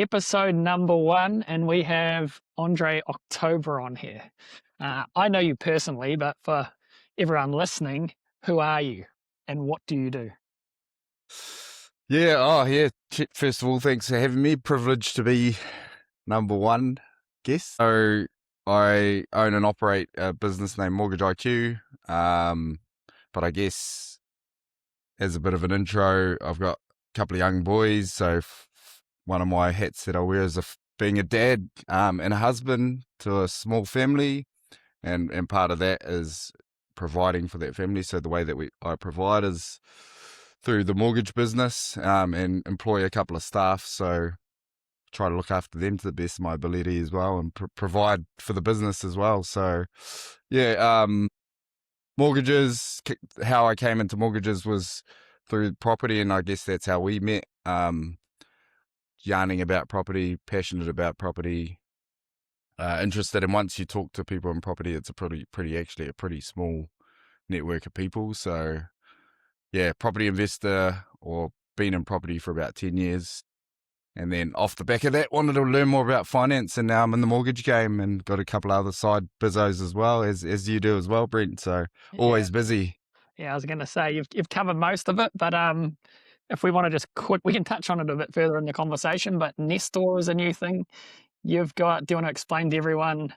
Episode number 1, and we have Andre October on here. I know you personally, but for everyone listening, who are you and what do you do? Yeah, oh yeah. First of all, thanks for having me. Privileged to be number one guest. So I own and operate a business named Mortgage IQ. But I guess as a bit of an intro, I've got a couple of young boys. So one of my hats that I wear is being a dad and a husband to a small family, and part of that is providing for that family. So the way that I provide is through the mortgage business, and employ a couple of staff. So try to look after them to the best of my ability as well, and provide for the business as well. So yeah, mortgages, how I came into mortgages was through property, and I guess that's how we met. Yarning about property, passionate about property, interested. And once you talk to people in property, it's a pretty small network of people. So yeah, property investor, or been in property for about 10 years. And then off the back of that, wanted to learn more about finance, and now I'm in the mortgage game and got a couple other side bizzos as well, as you do as well, Brent. So Yeah, always busy. yeah. I was going to say you've covered most of it, but if we want to just we can touch on it a bit further in the conversation. But Nestor is a new thing you've got. Do you want to explain to everyone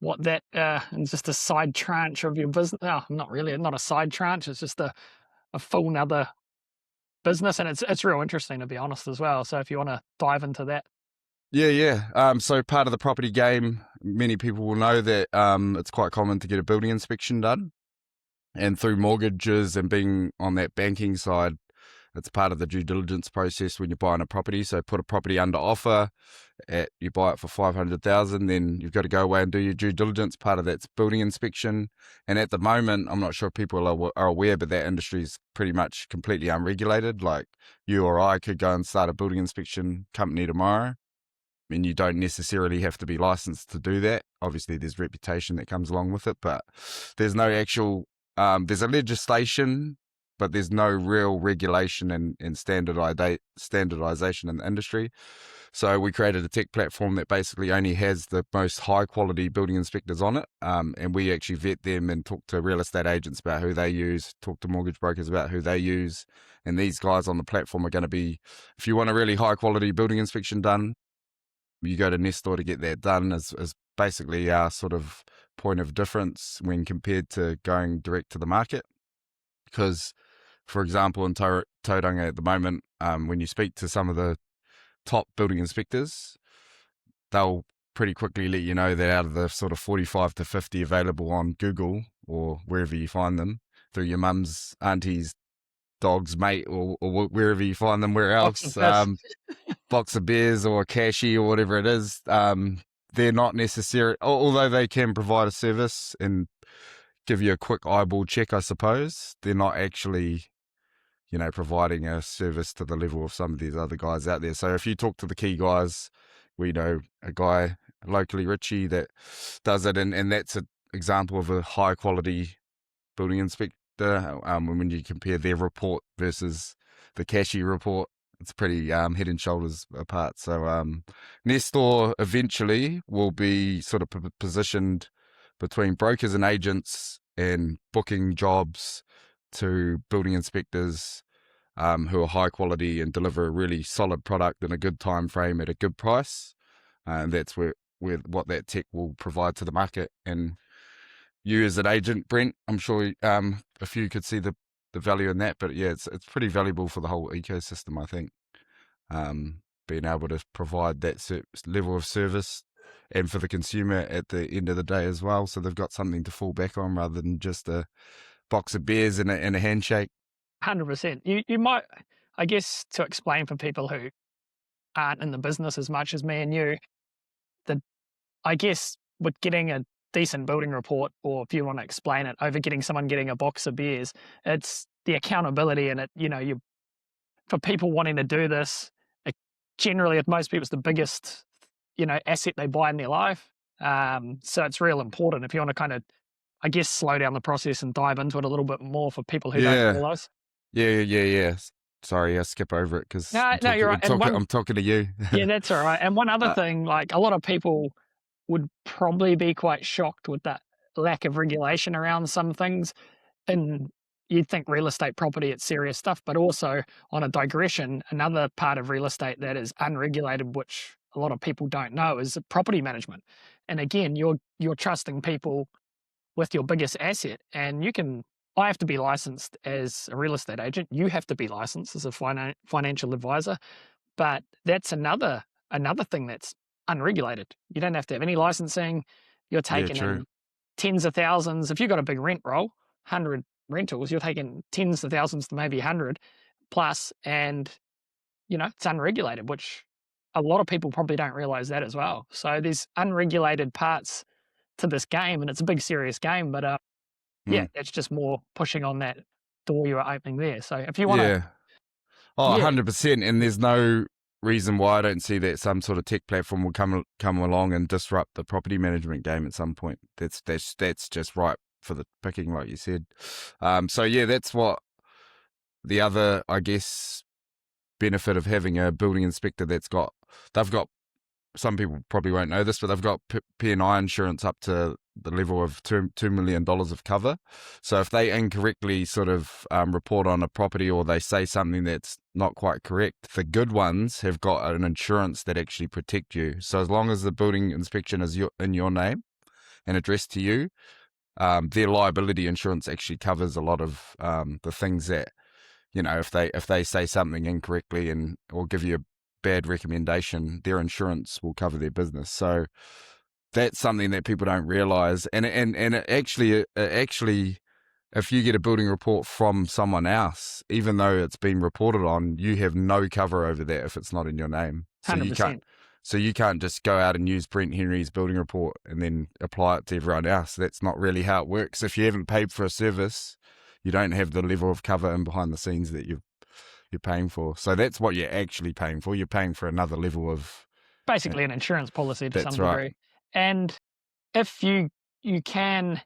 what that is? Just a side tranche of your business? Oh, not really, not a side tranche. It's just a full nother business, and it's real interesting, to be honest, as well. So if you want to dive into that. Yeah. So part of the property game, many people will know that it's quite common to get a building inspection done. And through mortgages and being on that banking side, it's part of the due diligence process when you're buying a property. So put a property under offer, you buy it for 500,000, then you've got to go away and do your due diligence. Part of that's building inspection. And at the moment, I'm not sure if people are aware, but that industry is pretty much completely unregulated. Like you or I could go and start a building inspection company tomorrow, and you don't necessarily have to be licensed to do that. Obviously, there's reputation that comes along with it, but there's no actual, there's a legislation, but there's no real regulation and standardization in the industry. So we created a tech platform that basically only has the most high quality building inspectors on it. And we actually vet them and talk to real estate agents about who they use, talk to mortgage brokers about who they use. And these guys on the platform are going to be, if you want a really high quality building inspection done, you go to Nestor to get that done, is basically our sort of point of difference when compared to going direct to the market. Because, for example, in Tauranga at the moment, when you speak to some of the top building inspectors, they'll pretty quickly let you know that out of the sort of 45 to 50 available on Google or wherever you find them, through your mum's, auntie's, dog's mate, or wherever you find them, where Box of else, fish. box of beers or a cashy or whatever it is, they're not necessary, although they can provide a service and give you a quick eyeball check, I suppose, they're not actually, providing a service to the level of some of these other guys out there. So if you talk to the key guys, we know a guy locally, Richie, that does it, and that's an example of a high quality building inspector. When you compare their report versus the cashy report, it's pretty head and shoulders apart. So Nestor eventually will be sort of positioned between brokers and agents and booking jobs to building inspectors who are high quality and deliver a really solid product in a good time frame at a good price. And that's where what that tech will provide to the market. And you as an agent, Brent, I'm sure a few could see the value in that. But yeah, it's pretty valuable for the whole ecosystem, I think, being able to provide that level of service, and for the consumer at the end of the day as well. So they've got something to fall back on rather than just a box of beers and a handshake. 100%. You might, I guess, to explain for people who aren't in the business as much as me and you, that I guess with getting a decent building report, or if you want to explain it, over someone getting a box of beers, it's the accountability in it. You for people wanting to do this, generally, with most people, it's the biggest, asset they buy in their life. So it's real important if you want to kind of, I guess, slow down the process and dive into it a little bit more for people who don't Yeah. realize. Yeah. Sorry, I skip over it because No, no, you're right. And I'm talking to you. yeah, that's all right. And one other uh, thing, like a lot of people would probably be quite shocked with that lack of regulation around some things. And you'd think real estate property, it's serious stuff, but also on a digression, another part of real estate that is unregulated, which a lot of people don't know, is property management. And again, you're trusting people with your biggest asset, and I have to be licensed as a real estate agent. You have to be licensed as a financial advisor, but that's another thing that's unregulated. You don't have to have any licensing. You're yeah, taking true. in tens of thousands. If you've got a big rent roll, 100 rentals, you're taking tens of thousands to maybe 100 plus, and it's unregulated, which a lot of people probably don't realize that as well. So there's unregulated parts to this game, and it's a big serious game. But yeah, Mm. it's just more pushing on that door you were opening there. So if you want to, Yeah. Oh, yeah, 100%. And there's no reason why I don't see that some sort of tech platform will come along and disrupt the property management game at some point. That's just ripe for the picking, like you said. So yeah, that's what the other, I guess, benefit of having a building inspector they've got, some people probably won't know this, but they've got P&I insurance up to the level of $2 million of cover. So if they incorrectly sort of report on a property, or they say something that's not quite correct, the good ones have got an insurance that actually protect you. So as long as the building inspection is in your name and addressed to you, their liability insurance actually covers a lot of the things that, if they say something incorrectly or give you a bad recommendation, their insurance will cover their business. So that's something that people don't realize. And actually, if you get a building report from someone else, even though it's been reported on, you have no cover over that if it's not in your name. 100%. So you can't just go out and use Brent Henry's building report and then apply it to everyone else. That's not really how it works. If you haven't paid for a service, you don't have the level of cover in behind the scenes that you're paying for. So that's what you're actually paying for. You're paying for another level of. Basically an insurance policy to some That's right. degree. And if you can,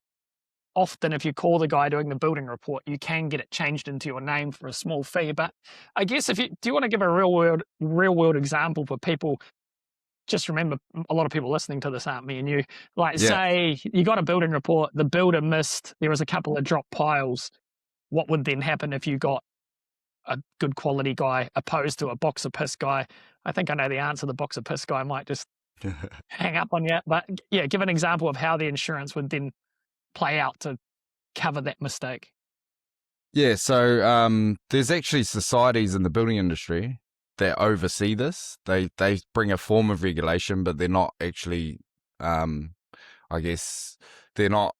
often if you call the guy doing the building report, you can get it changed into your name for a small fee. But I guess do you want to give a real world example for people? Just remember, a lot of people listening to this aren't me and you. Like, Yeah. say you got a building report, the builder missed, there was a couple of drop piles. What would then happen if you got a good quality guy opposed to a box of piss guy? I think I know the answer. The box of piss guy might just hang up on you. But yeah, give an example of how the insurance would then play out to cover that mistake. Yeah, so there's actually societies in the building industry that oversee this. They bring a form of regulation, but they're not actually, I guess, they're not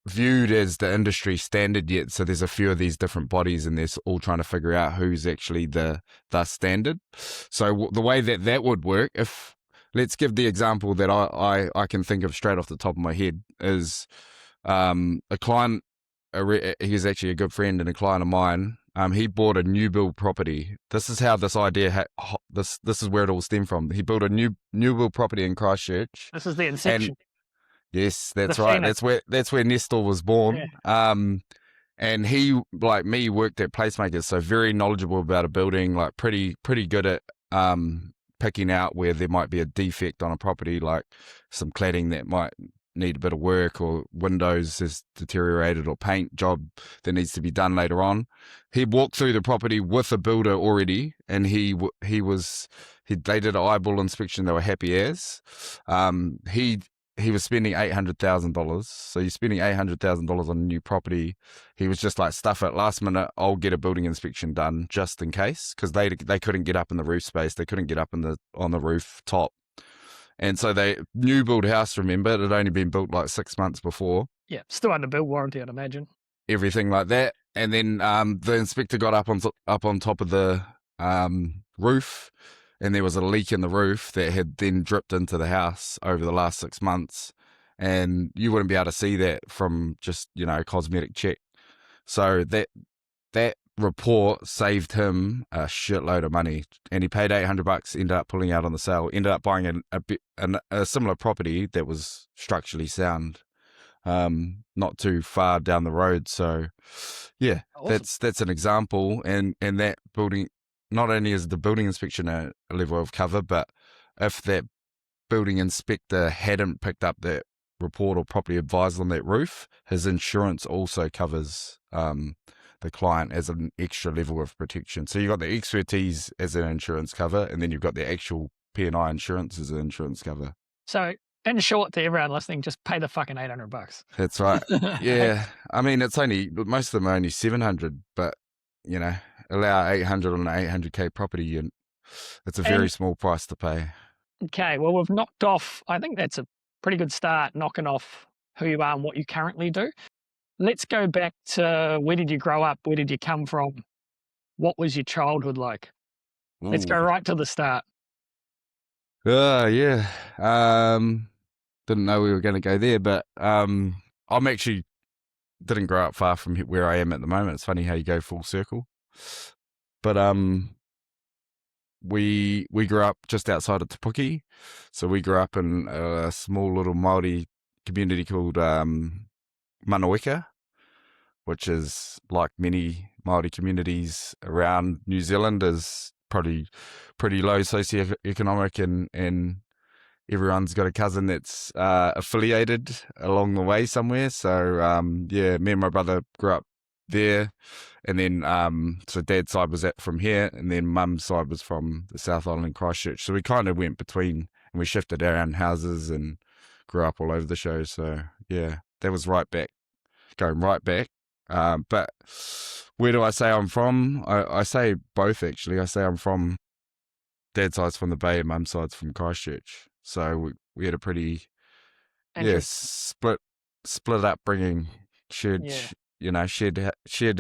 viewed as the industry standard yet. So there's a few of these different bodies, and they're all trying to figure out who's actually the standard. So the way that would work, let's give the example that I can think of straight off the top of my head, is a client. He's actually a good friend and a client of mine. He bought a new build property. This is how this idea this is where it all stemmed from. He built a new build property in Christchurch. This is the inception. And yes, that's The right. phoenix. That's where Nestor was born. Yeah. And he, like me, worked at Placemakers, so very knowledgeable about a building, like pretty good at picking out where there might be a defect on a property, like some cladding that might need a bit of work, or windows has deteriorated, or paint job that needs to be done later on. He walked through the property with a builder already, and they did an eyeball inspection. They were happy as. He was spending $800,000. So you're spending $800,000 on a new property. He was just like, stuff it, last minute, I'll get a building inspection done just in case, because they couldn't get up in the roof space. They couldn't get up on the roof top. And so new build house, remember, it had only been built like 6 months before. Yeah, still under build warranty, I'd imagine. Everything like that. And then the inspector got up on top of the roof, and there was a leak in the roof that had then dripped into the house over the last 6 months. And you wouldn't be able to see that from just, a cosmetic check. So that report saved him a shitload of money, and he paid $800, ended up pulling out on the sale, ended up buying a similar property that was structurally sound. not too far down the road. So, yeah, Awesome. that's an example. And that building, not only is the building inspection a level of cover, but if that building inspector hadn't picked up that report or properly advised on that roof, his insurance also covers the client as an extra level of protection. So you've got the expertise as an insurance cover, and then you've got the actual P&I insurance as an insurance cover. So, in short, to everyone listening, just pay the fucking $800. That's right. Yeah. I mean, it's only, most of them are only 700, but, allow 800 on an 800K property, and it's a very And small price to pay. okay, well, we've knocked off, I think that's a pretty good start, knocking off who you are and what you currently do. Let's go back to where did you grow up? Where did you come from? What was your childhood like? Let's go Ooh. right to the start. Yeah. Didn't know we were going to go there, but I'm actually didn't grow up far from where I am at the moment. It's funny how you go full circle. But we grew up just outside of Te Puke. So we grew up in a small little Māori community called Manaweka, which is like many Māori communities around New Zealand, is probably pretty low socioeconomic, and everyone's got a cousin that's affiliated along the way somewhere. So yeah, me and my brother grew up there, and then so dad's side was from here, and then mum's side was from the South Island, Christchurch. So we kind of went between, and we shifted around houses and grew up all over the show. So yeah, that was going right back. But where do I say I'm from? I say both, actually. I say I'm from, dad's side's from the Bay and mum's side's from Christchurch. So we had a pretty, split upbringing, shared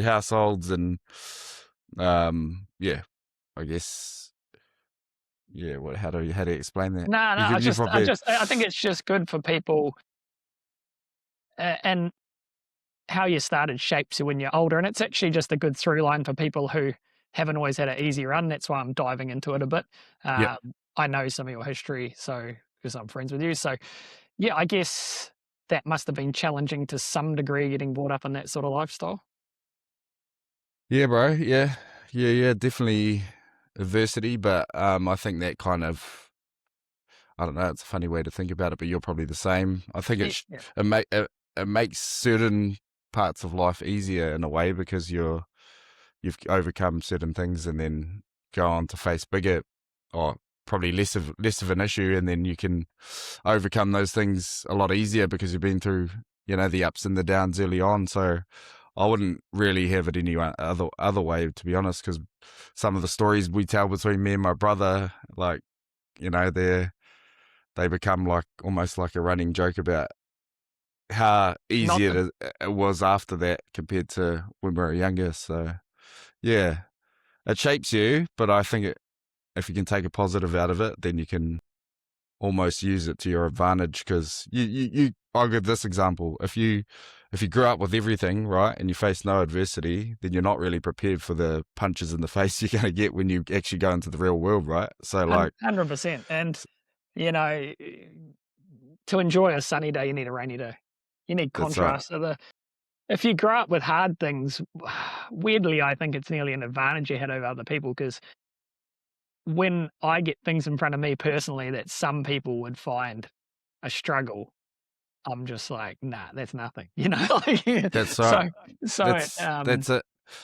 households, and I guess, how do you explain that? No, I think it's just good for people, and how you started shapes you when you're older, and it's actually just a good through line for people who haven't always had an easy run. That's why I'm diving into it a bit. I know some of your history, so because I'm friends with you, so yeah, I guess that must have been challenging to some degree, getting brought up in that sort of lifestyle. Yeah, bro. Yeah, definitely adversity, but I think that kind of, I don't know, it's a funny way to think about it, but you're probably the same. I think it makes certain parts of life easier in a way, because you've overcome certain things and then go on to face bigger, or probably less of an issue, and then you can overcome those things a lot easier because you've been through, the ups and the downs early on. So I wouldn't really have it any other way, to be honest, because some of the stories we tell between me and my brother, like, they become like almost like a running joke about how easy it was after that compared to when we were younger. So yeah, it shapes you, but I think if you can take a positive out of it, then you can almost use it to your advantage. Because I'll give this example: if you grew up with everything right and you face no adversity, then you're not really prepared for the punches in the face you're going to get when you actually go into the real world, right? So like 100%, and to enjoy a sunny day, you need a rainy day. You need contrast. Right. If you grow up with hard things, weirdly, I think it's nearly an advantage you had over other people, because when I get things in front of me personally that some people would find a struggle, I'm just like, nah, that's nothing. That's right. So that's it.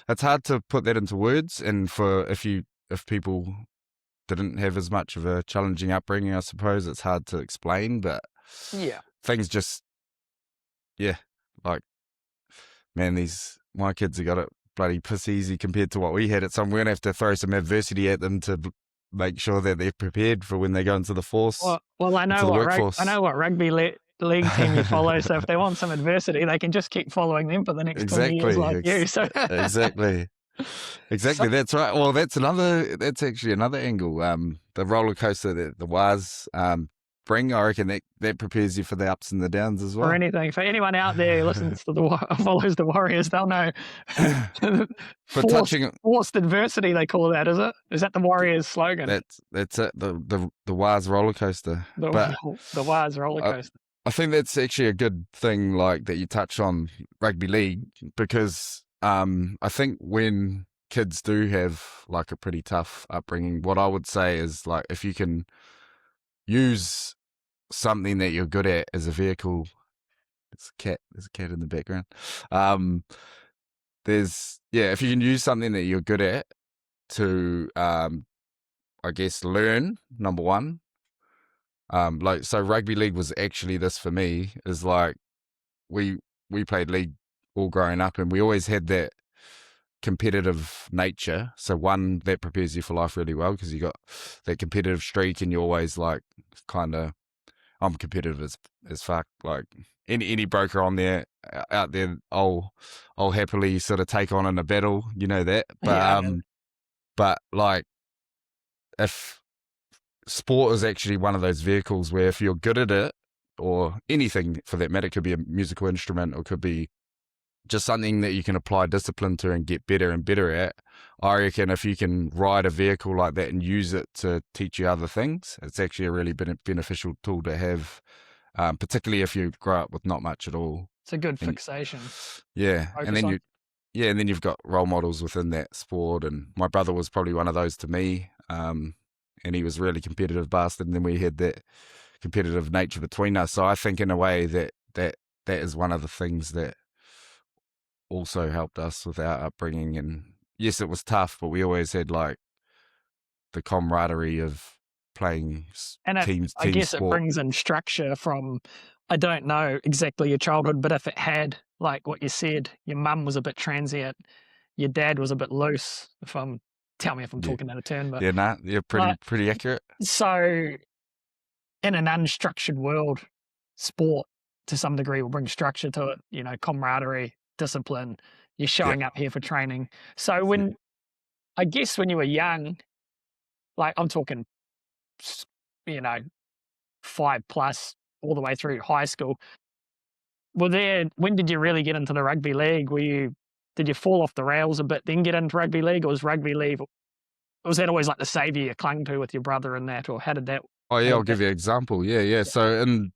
It's hard to put that into words, and if people didn't have as much of a challenging upbringing, I suppose it's hard to explain. But yeah, things just, like, man, my kids have got it bloody piss easy compared to what we had. We're going to have to throw some adversity at them to make sure that they're prepared for when they go into the force. Well, I know what rugby league team you follow, so if they want some adversity, they can just keep following them for the next 20 years like you. So Exactly. That's right. Well, that's actually another angle. The roller coaster that the Waz bring, I reckon that prepares you for the ups and the downs as well. For anything. For anyone out there who listens to follows the Warriors, they'll know. Forced adversity, they call that, is it? Is that the Warriors slogan? That's it. The Waz roller coaster. The Waz roller coaster. I think that's actually a good thing, like that you touch on rugby league, because I think when kids do have like a pretty tough upbringing, what I would say is like if you can use something that you're good at as a vehicle. There's a cat in the background. Um, if you can use something that you're good at to, I guess, learn, number one. Like, so rugby league was actually this for me, is like, we, we played league all growing up, and we always had that competitive nature. So one, that prepares you for life really well, because you got that competitive streak, and you're always like, kind of, I'm competitive as fuck. Like any broker on there out there, I'll happily sort of take on in a battle. You know that. Yeah, But like, if sport is actually one of those vehicles where if you're good at it, or anything for that matter, it could be a musical instrument, or it could be just something that you can apply discipline to and get better and better at. I reckon if you can ride a vehicle like that and use it to teach you other things, it's actually a really beneficial tool to have, particularly if you grow up with not much at all. it's a good And fixation. yeah, and Focus then on. and then you've got role models within that sport. And my brother was probably one of those to me. And he was a really competitive bastard. And then we had that competitive nature between us. So I think in a way that is one of the things that also helped us with our upbringing. And yes, it was tough, but we always had like the camaraderie of playing And I team guess it sport. brings in structure from, I don't know exactly your childhood, but if it had, like what you said, your mum was a bit transient, your dad was a bit loose, tell me if I'm Yeah, talking out of turn, but yeah, nah, yeah, like, pretty accurate. so in an unstructured world, sport to some degree will bring structure to it, camaraderie, discipline, you're Yeah, showing up here for training. So yeah, I guess when you were young, like I'm talking, you know, 5 plus all the way through high school. When did you really get into the rugby league? Did you fall off the rails a bit, then get into rugby league, or was rugby league, was that always like the savior you clung to with your brother and that, or Oh how yeah, I'll did that? give you an example. Yeah, yeah. Yeah. So when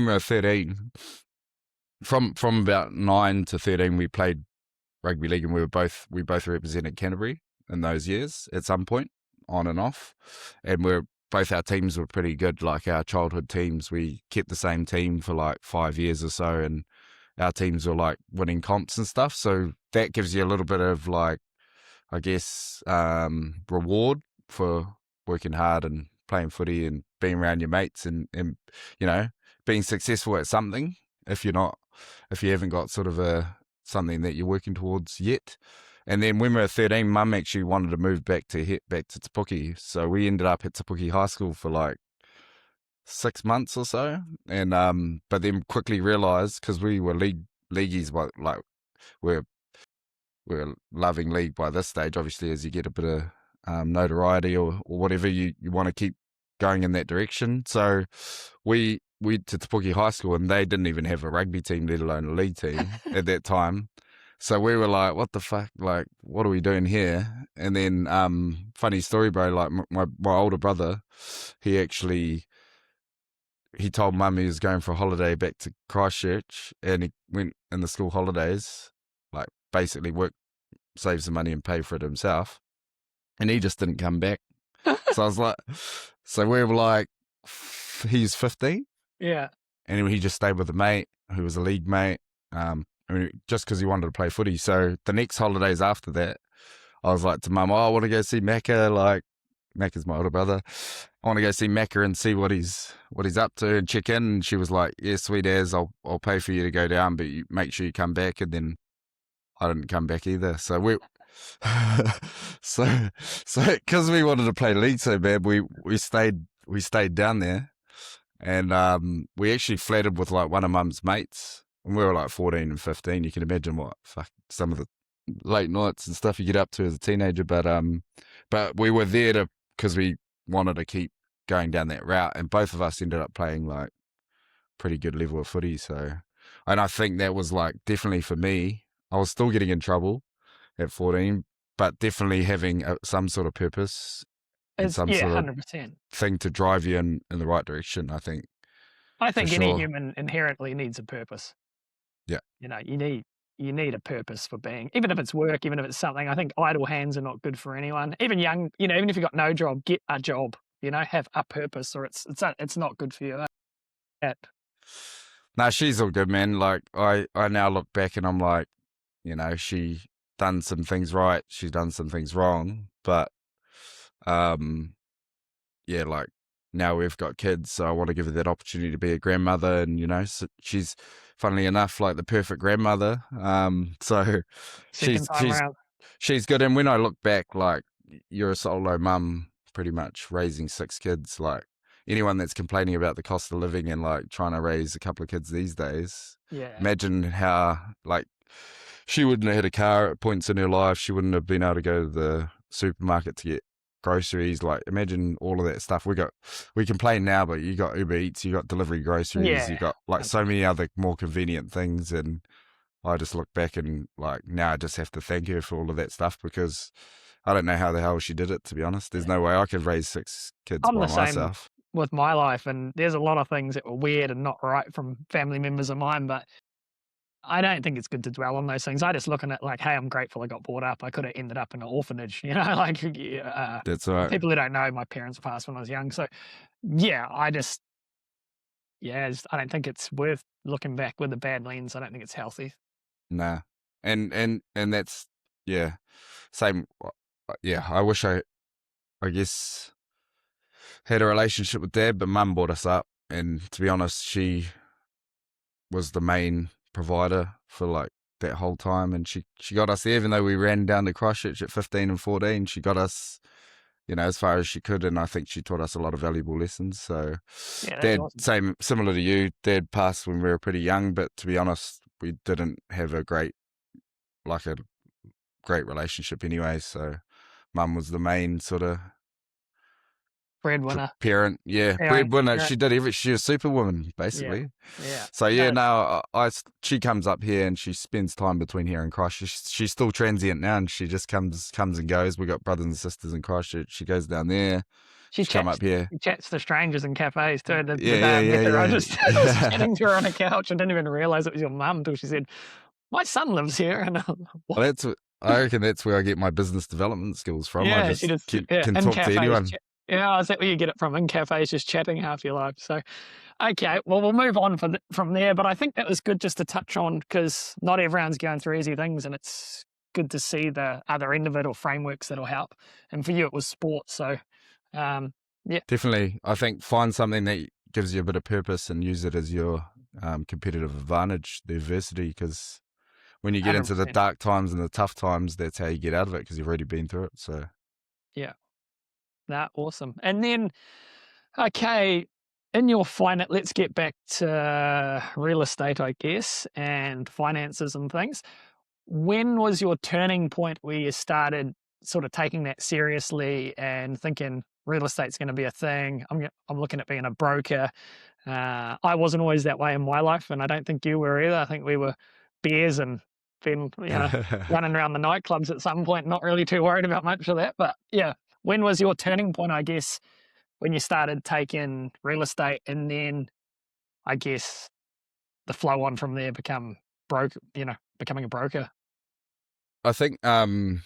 we were 13, from about 9 to 13, we played rugby league, and we both represented Canterbury in those years at some point, on and off. And both our teams were pretty good. Like our childhood teams, we kept the same team for like 5 years or so, and our teams were like winning comps and stuff. So that gives you a little bit of like, I guess, reward for working hard and playing footy and being around your mates, and being successful at something. If you're not, if you haven't got sort of something that you're working towards yet. And then when we were 13, Mum actually wanted to move back to Te Puke, so we ended up at Te Puke High School for like 6 months or so. And but then quickly realised, because we were leagueies, like we're we're loving league by this stage, obviously, as you get a bit of notoriety, or whatever, you want to keep going in that direction. So we went to Te Puke High School, and they didn't even have a rugby team, let alone a league team at that time. So we were like, what the fuck? Like, what are we doing here? And then, funny story, bro, like my older brother, he actually, he told mum he was going for a holiday back to Christchurch, and he went in the school holidays, like basically save some money and pay for it himself. And he just didn't come back. So I was like, so we were like, he's 15, Yeah. and he just stayed with a mate who was a league mate, just because he wanted to play footy. So the next holidays after that, I was like to mum, I want to go see Macca. Like, Macca's my older brother. I want to go see Macca and see what he's up to and check in. And she was like, yeah, sweet as, I'll pay for you to go down, but you make sure you come back. And then I didn't come back either. So so because we wanted to play league so bad, we stayed down there. And we actually flattered with like one of mum's mates, and we were like 14 and 15. You can imagine what some of the late nights and stuff you get up to as a teenager. But we were there because we wanted to keep going down that route, and both of us ended up playing like pretty good level of footy. So, and I think that was like definitely for me. I was still getting in trouble at 14, but definitely having some sort of purpose and It's some yeah, sort of 100%. thing to drive you in the right direction, I think I for think any sure. human inherently needs a purpose. Yeah, You know, you need a purpose for being, even if it's work, even if it's something. I think idle hands are not good for anyone. Even young, even if you've got no job, get a job. Have a purpose, or it's not good for you. That no, she's all good, man. Like I now look back and I'm like, she done some things right, she's done some things wrong, but um, yeah, like now we've got kids, so I want to give her that opportunity to be a grandmother, and so she's, funnily enough, like the perfect grandmother. So second she's time she's around. she's good. And when I look back, like you're a solo mum, pretty much raising 6 kids. Like anyone that's complaining about the cost of living and like trying to raise a couple of kids these days, Yeah, imagine how like she wouldn't have had a car at points in her life. She wouldn't have been able to go to the supermarket to get groceries. Like imagine all of that stuff. We complain now, but you got Uber Eats, you got delivery groceries, you yeah, got like so 100%. many other more convenient things. And I just look back and like now I just have to thank her for all of that stuff, because I don't know how the hell she did it, to be honest. There's no way I could raise 6 kids I'm by the same myself. with my life, and there's a lot of things that were weird and not right from family members of mine, but I don't think it's good to dwell on those things. I just look at it like, hey, I'm grateful I got brought up. I could have ended up in an orphanage, like yeah, That's all right. people who don't know, my parents passed when I was young, so yeah, I don't think it's worth looking back with a bad lens. I don't think it's healthy. Nah. And that's, yeah, same. Yeah, I wish I guess had a relationship with dad, but mum brought us up. And to be honest, she was the main provider for like that whole time. And she got us there, even though we ran down to Christchurch at 15 and 14. She got us, as far as she could. And I think she taught us a lot of valuable lessons. So Yeah, that's dad, awesome. similar to you, dad passed when we were pretty young, but to be honest, we didn't have like a great relationship anyway. So mum was the main sort of Breadwinner, parent, yeah, parent, breadwinner. parent. She did she was superwoman Yeah, basically. yeah. So yeah, No, now she comes up here and she spends time between here and Christchurch. She's still transient now, and she just comes and goes. We got brothers and sisters in Christchurch. She goes down there. she She come chats up here. she chats to strangers in cafes too. The Yeah, day yeah, I met yeah, her, I yeah, just I was yeah. chatting to her on a couch. I didn't even realize it was your mum until she said, "My son lives here," and I'm, "What?" Well, I reckon that's where I get my business development skills from. I Yeah, she just just yeah, can in talk to cafes. anyone. Yeah, is that where you get it from? In cafes, just chatting half your life. So, okay, well, we'll move on from there. But I think that was good just to touch on, because not everyone's going through easy things, and it's good to see the other end of it or frameworks that'll help. And for you, it was sport. So, um, yeah, Definitely, I think find something that gives you a bit of purpose and use it as your competitive advantage, the adversity, because when you get into the 100%. dark times and the tough times, that's how you get out of it, because you've already been through it. So Yeah, that awesome. And then, okay, in your finance, let's get back to real estate, I guess, and finances and things. When was your turning point where you started sort of taking that seriously and thinking real estate's going to be a thing? I'm looking at being a broker. I wasn't always that way in my life, and I don't think you were either. I think we were bears and then running around the nightclubs at some point, not really too worried about much of that. But yeah, when was your turning point? I guess when you started taking real estate, and then I guess the flow on from there become broker. Becoming a broker. I think I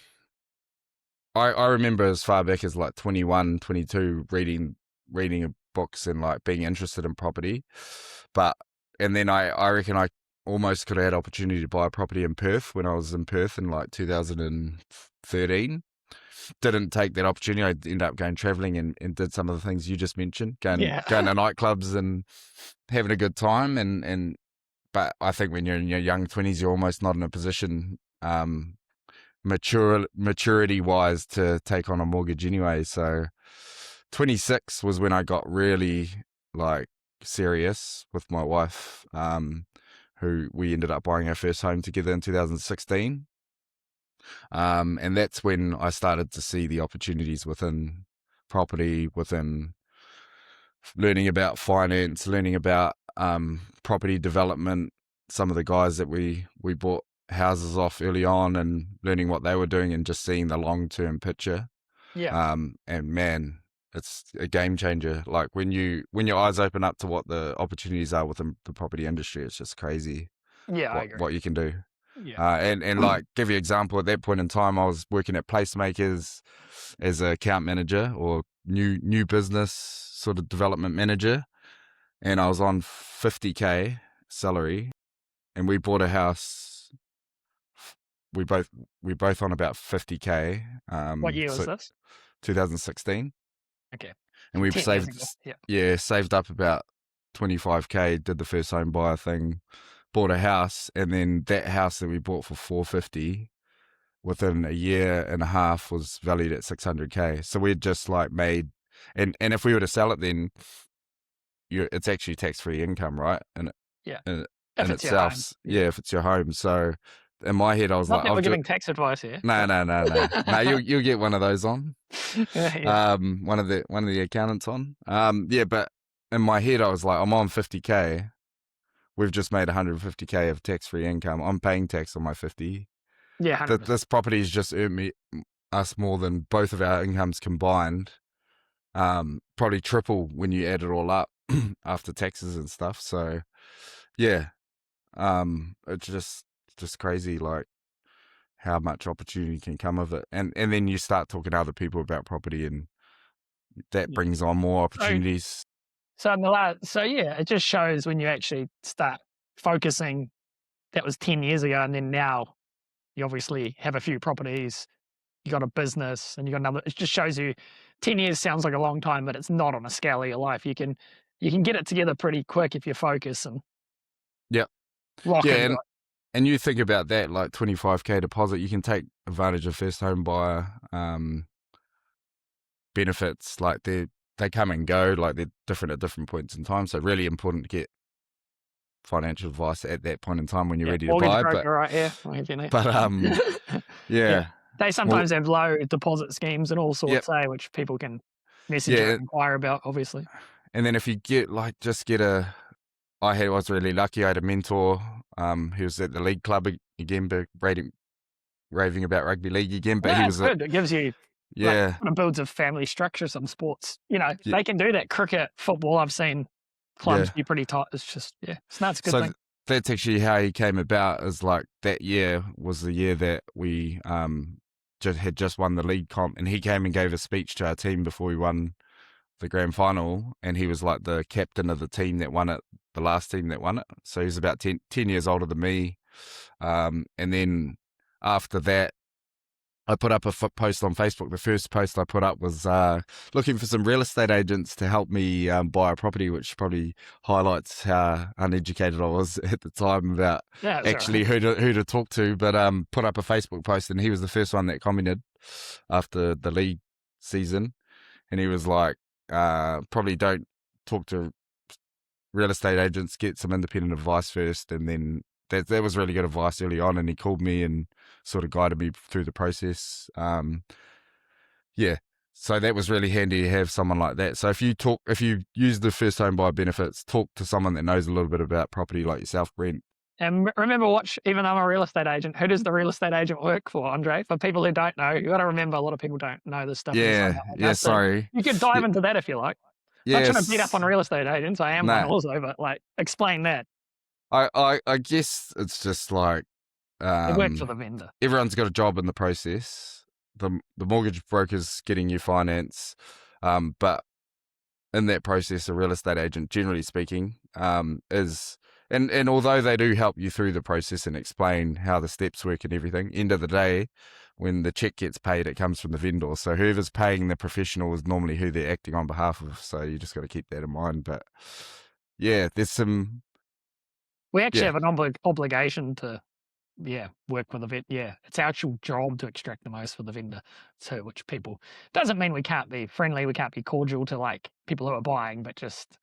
remember as far back as like 21, 22, reading books and like being interested in property. But and then I reckon I almost could have had opportunity to buy a property in Perth when I was in Perth in like 2013. Didn't take that opportunity. I ended up going traveling and did some of the things you just mentioned, Yeah. going to nightclubs and having a good time. And but I think when you're in your young 20s, you're almost not in a position maturity wise to take on a mortgage anyway. So 26 was when I got really like serious with my wife, who we ended up buying our first home together in 2016. And that's when I started to see the opportunities within property, within learning about finance, learning about property development. Some of the guys that we bought houses off early on, and learning what they were doing and just seeing the long term picture. Yeah. And man, it's a game changer. Like when your eyes open up to what the opportunities are within the property industry, it's just crazy Yeah, I agree. what you can do. Yeah. And like give you an example, at that point in time, I was working at Placemakers as a account manager or new business sort of development manager, and I was on 50K salary, and we bought a house. We both we both on about 50K. What year was So this? 2016, Okay. and we've 10 years saved ago. Yeah. saved up about 25K. Did the first home buyer thing, bought a house, and then that house that we bought for 450 within a year and a half was valued at 600K. So we'd just like made, and if we were to sell it, then it's actually tax free income, right? Yeah. In, If in it's your itself, home. Yeah. yeah, if it's your home. So in my head, I was Not like, that we're I've just giving tax advice here, no, but no, no, no, no. You'll get one of those on. yeah. One of the accountants on. Yeah, but in my head, I was like, I'm on 50K. We've just made 150K of tax free income. I'm paying tax on my 50. Yeah, That 100%. this property's just earned us more than both of our incomes combined. Probably triple when you add it all up after taxes and stuff. So yeah, it's just crazy, like how much opportunity can come of it, and then you start talking to other people about property, and that Yeah. brings on more So opportunities. so in the last so yeah, it just shows when you actually start focusing. That was 10 years ago, and then now you obviously have a few properties, you got a business, and you got another. It just shows you 10 years sounds like a long time, but it's not on a scale of your life. You can get it together pretty quick if you focus and Yeah, lock yeah, into it. and you think about that, like 25K deposit, you can take advantage of first home buyer benefits. Like they come and go, like they're different at different points in time. So really important to get financial advice at that point in time when you're Yeah, ready to mortgage buy. But broker right here. I'll give you but that. Yeah. yeah, They well, sometimes have low deposit schemes and all yep, sorts, which people can message you yeah, and inquire about, obviously. and then if you get like just get a, I was really lucky. I had a mentor. He was at the league club again, but raving about rugby league again. But he Yeah, it's was a good. It gives you like yeah, kind of builds a family structure. Some sports, yeah, they can do that. Cricket, football, I've seen clubs yeah. be pretty tight. It's just it's not a good So thing. that's actually how he came about. Is like that year was the year that we just won the league comp, and he came and gave a speech to our team before we won the grand final, and he was like the captain of the team that won it, the last team that won it. So he's about 10 years older than me. And then after that, I put up a post on Facebook. The first post I put up was looking for some real estate agents to help me buy a property, which probably highlights how uneducated I was at the time about Yeah, it's all right. actually who to talk to. But put up a Facebook post, and he was the first one that commented after the league season, and he was like, probably don't talk to real estate agents, get some independent advice first. And then that was really good advice early on, and he called me and sort of guided me through the process. Yeah, so that was really handy to have someone like that. So if you use the first home buyer benefits, talk to someone that knows a little bit about property like yourself, Brent. And remember, even though I'm a real estate agent, who does the real estate agent work for, Andre? For people who don't know, you got to remember a lot of people don't know this stuff inside Yeah, out like yeah, us. So sorry. you could dive Yeah, into that if you like. Not trying to beat up yes, on real estate agents. I am one no. also, but like explain that. I guess it's just like It works for um the vendor. everyone's got a job in the process. The mortgage broker's getting you finance, but in that process, a real estate agent, generally speaking, is and although they do help you through the process and explain how the steps work and everything, end of the day, when the check gets paid, it comes from the vendor. So whoever's paying the professional is normally who they're acting on behalf of. So you just got to keep that in mind. But yeah, there's some We actually yeah have an obligation to, work with the vendor. Yeah, it's our actual job to extract the most for the vendor too, which people doesn't mean we can't be friendly, we can't be cordial to like people who are buying, but just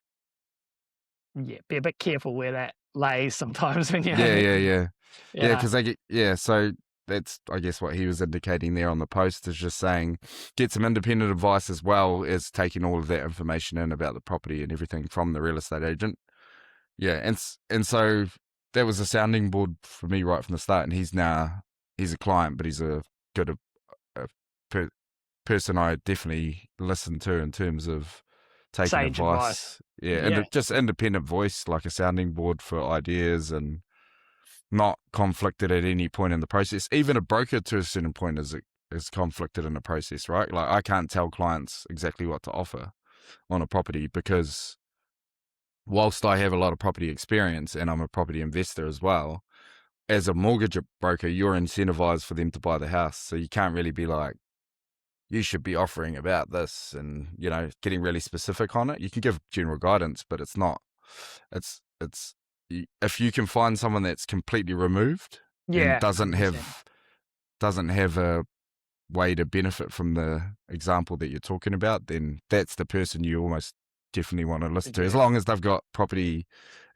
be a bit careful where that lays sometimes when you're yeah in it. yeah yeah You yeah know, because they get so. That's, I guess, what he was indicating there on the post is just saying get some independent advice as well as taking all of that information in about the property and everything from the real estate agent. Yeah, and so that was a sounding board for me right from the start. And he's a client, but he's a good per, person I definitely listen to in terms of taking Sage advice. advice. Yeah, Yeah. and just independent voice, like a sounding board for ideas, and not conflicted at any point in the process. Even a broker to a certain point is conflicted in the process, right? Like I can't tell clients exactly what to offer on a property because whilst I have a lot of property experience and I'm a property investor as well, as a mortgage broker, you're incentivized for them to buy the house. So you can't really be like, you should be offering about this and, getting really specific on it. You can give general guidance, but it's not, it's, if you can find someone that's completely removed and Yeah, doesn't 100%. have a way to benefit from the example that you're talking about, then that's the person you almost definitely want to listen to, as Yeah. long as they've got property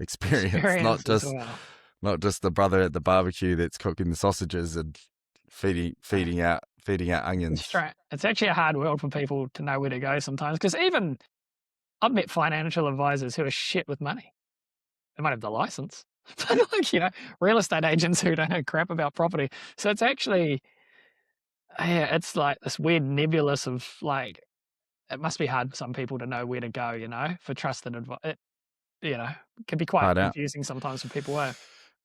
experience, not Experience as just well. the brother at the barbecue that's cooking the sausages and feeding out onions. It's actually a hard world for people to know where to go sometimes, because even I've met financial advisors who are shit with money. They might have the license, but real estate agents who don't know crap about property. So it's actually, yeah, it's like this weird nebulous of like, it must be hard for some people to know where to go, for trusted advice. It can be quite Hard out. confusing sometimes for people.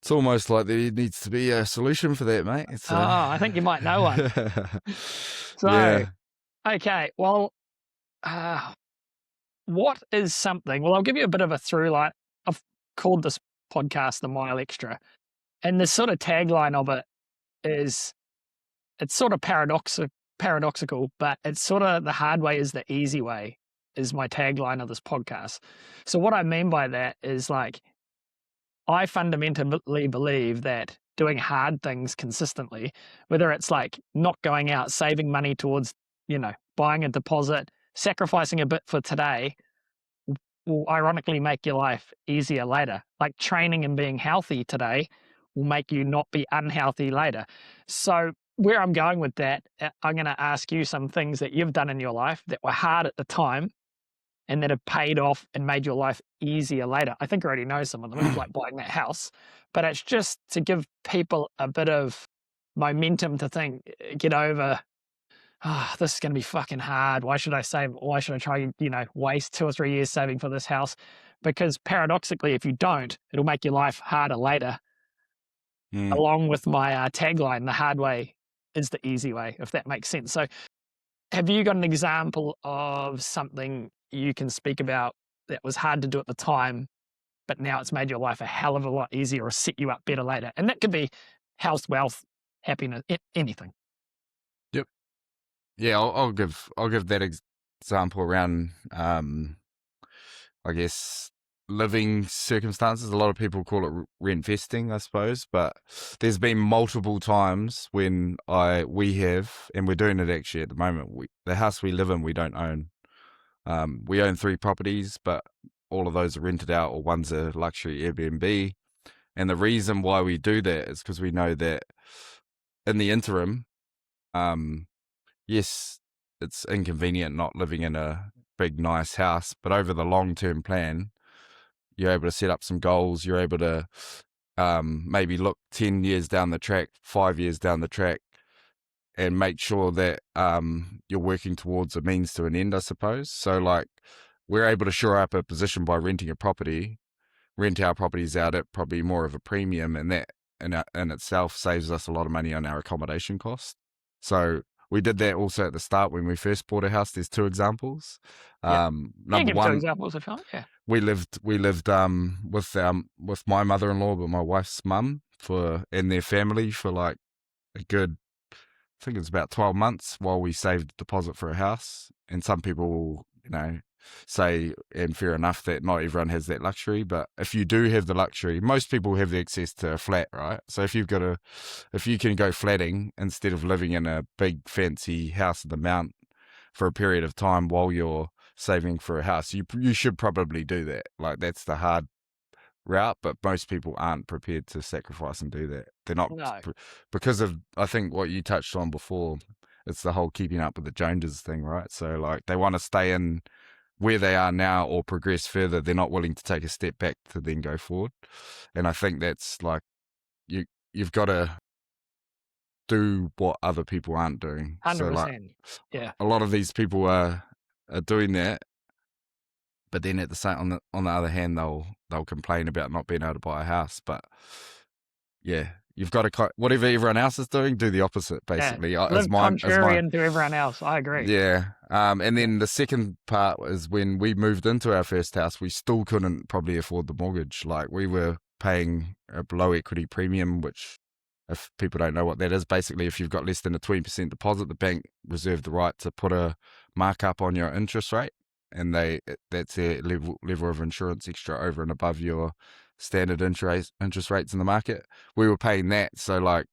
It's almost like there needs to be a solution for that, mate. It's Oh, I think you might know one. So, yeah. okay, well, uh, what is something? Well, I'll give you a bit of a through line. I've called this podcast The Mile Extra, and the sort of tagline of it is, it's sort of paradoxical, but it's sort of the hard way is the easy way, is my tagline of this podcast. So what I mean by that is, like, I fundamentally believe that doing hard things consistently, whether it's like not going out, saving money towards, buying a deposit, sacrificing a bit for today, will ironically make your life easier later. Like training and being healthy today will make you not be unhealthy later. So, where I'm going with that, I'm going to ask you some things that you've done in your life that were hard at the time and that have paid off and made your life easier later. I think I already know some of them, like buying that house, but it's just to give people a bit of momentum to think, get over, this is going to be fucking hard. Why should I save? Why should I try, waste 2 or 3 years saving for this house? Because paradoxically, if you don't, it'll make your life harder later. Along with my tagline, the hard way is the easy way, if that makes sense. So, have you got an example of something you can speak about that was hard to do at the time, but now it's made your life a hell of a lot easier or set you up better later? And that could be health, wealth, happiness, anything. Yep. Yeah, I'll give that example around, I guess, living circumstances. A lot of people call it rent vesting, I suppose, but there's been multiple times when we have, and we're doing it actually at the moment. The house we live in, we don't own. We own 3 properties, but all of those are rented out, or one's a luxury Airbnb. And the reason why we do that is because we know that in the interim, yes, it's inconvenient not living in a big, nice house, but over the long-term plan, you're able to set up some goals. You're able to maybe look 10 years down the track, 5 years down the track, and make sure that you're working towards a means to an end, I suppose. So, like, we're able to shore up a position by renting a property, rent our properties out at probably more of a premium, and that in itself saves us a lot of money on our accommodation costs. So we did that also at the start when we first bought a house. There's 2 examples. Yeah. Number Give 2 one, examples if you want. Yeah. we lived with my mother-in-law, but my wife's mum and their family for like a good, I think it was about 12 months while we saved a deposit for a house. And some people will, say, and fair enough, that not everyone has that luxury. But if you do have the luxury, most people have the access to a flat, right? So if you can go flatting instead of living in a big fancy house in the mount for a period of time while you're saving for a house, you should probably do that. Like, that's the hard route, but most people aren't prepared to sacrifice and do that. They're not, No. because of, I think, what you touched on before. It's the whole keeping up with the Joneses thing, right? So, like, they want to stay in where they are now or progress further. They're not willing to take a step back to then go forward. And I think that's like, you've got to do what other people aren't doing. So like 100%. Yeah. a lot of these people are doing that, but then at the same on the other hand, they'll complain about not being able to buy a house. But yeah, you've got to whatever everyone else is doing, do the opposite. Yeah. Basically, Live as mine. contrarian to everyone else. I agree. Yeah. And Yeah. then the second part is when we moved into our first house, we still couldn't probably afford the mortgage. Like we were paying a below equity premium, which if people don't know what that is, basically if you've got less than a 20% deposit, the bank reserve the right to put a markup on your interest rate. And that's their level of insurance extra over and above your standard interest rates in the market. We were paying that. So like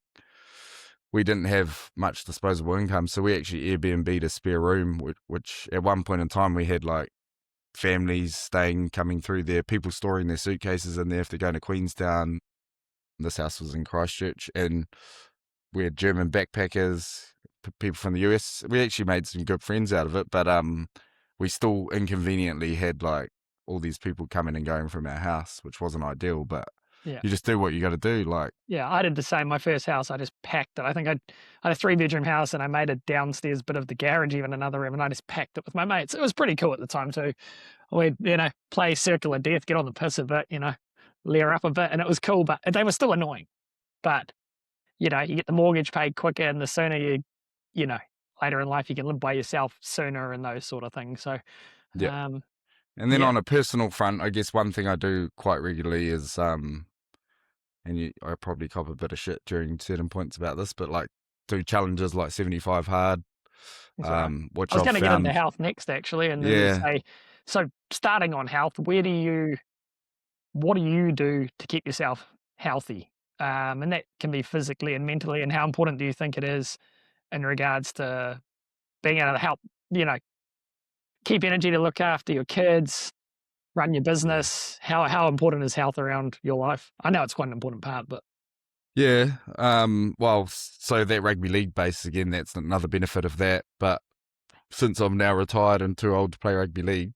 we didn't have much disposable income, so we actually Airbnb'd a spare room, which at one point in time we had like families coming through there, people storing their suitcases in there if they're going to Queenstown. This house was in Christchurch, and we had German backpackers, people from the US. We actually made some good friends out of it, but we still inconveniently had like all these people coming and going from our house, which wasn't ideal, but Yeah. you just do what you got to do. Like, Yeah, I did the same. My first house, I just packed it. I think I had a 3-bedroom house and I made a downstairs bit of the garage, even another room, and I just packed it with my mates. It was pretty cool at the time too. We'd, play Circle of Death, get on the piss a bit, layer up a bit, and it was cool, but they were still annoying. But, you get the mortgage paid quicker, and the sooner you know, later in life you can live by yourself sooner and those sort of things. So, yeah. um, And then yeah, on a personal front, I guess one thing I do quite regularly is, I probably cop a bit of shit during certain points about this, but like do challenges like 75 hard, that's right. I which was I've going to get into found, health next, actually, and then yeah, say, so starting on health, what do you do to keep yourself healthy? And that can be physically and mentally. And how important do you think it is in regards to being able to help, you know, keep energy to look after your kids, run your yeah, business? How important is health around your life? I know it's quite an important part, but yeah. Well, so that rugby league base again, that's another benefit of that. But since I'm now retired and too old to play rugby league,